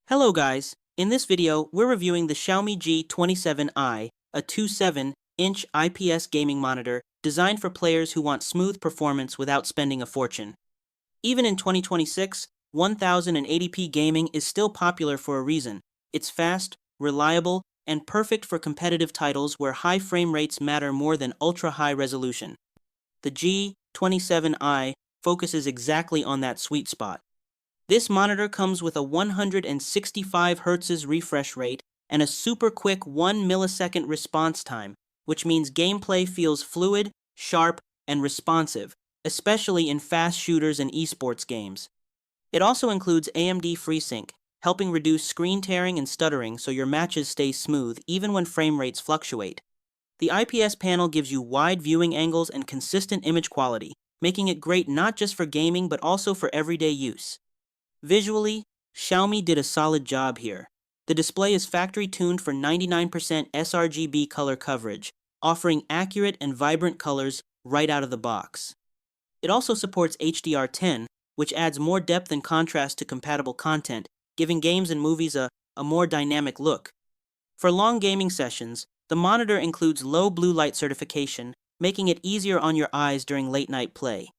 Hello guys, in this video we're reviewing the Xiaomi G27i, a 2.7-inch IPS gaming monitor designed for players who want smooth performance without spending a fortune. Even in 2026, 1080p gaming is still popular for a reason. It's fast, reliable, and perfect for competitive titles where high frame rates matter more than ultra-high resolution. The G27i focuses exactly on that sweet spot. This monitor comes with a 165 Hz refresh rate and a super quick 1 millisecond response time, which means gameplay feels fluid, sharp, and responsive, especially in fast shooters and esports games. It also includes AMD FreeSync, helping reduce screen tearing and stuttering so your matches stay smooth even when frame rates fluctuate. The IPS panel gives you wide viewing angles and consistent image quality, making it great not just for gaming but also for everyday use. Visually, Xiaomi did a solid job here. The display is factory tuned for 99% sRGB color coverage, offering accurate and vibrant colors right out of the box. It also supports HDR10, which adds more depth and contrast to compatible content, giving games and movies a more dynamic look. For long gaming sessions, the monitor includes low blue light certification, making it easier on your eyes during late-night play.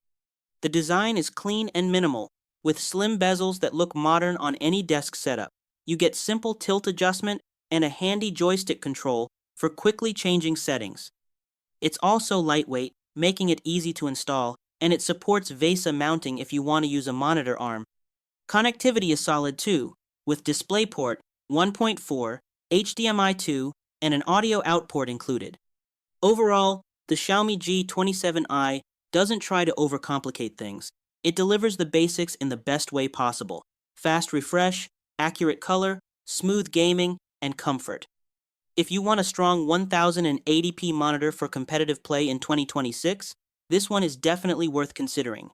The design is clean and minimal, with slim bezels that look modern on any desk setup. You get simple tilt adjustment and a handy joystick control for quickly changing settings. It's also lightweight, making it easy to install, and it supports VESA mounting if you want to use a monitor arm. Connectivity is solid too, with DisplayPort 1.4, HDMI 2, and an audio out port included. Overall, the Xiaomi G27i doesn't try to overcomplicate things. It delivers the basics in the best way possible: fast refresh, accurate color, smooth gaming, and comfort. If you want a strong 1080p monitor for competitive play in 2026, this one is definitely worth considering.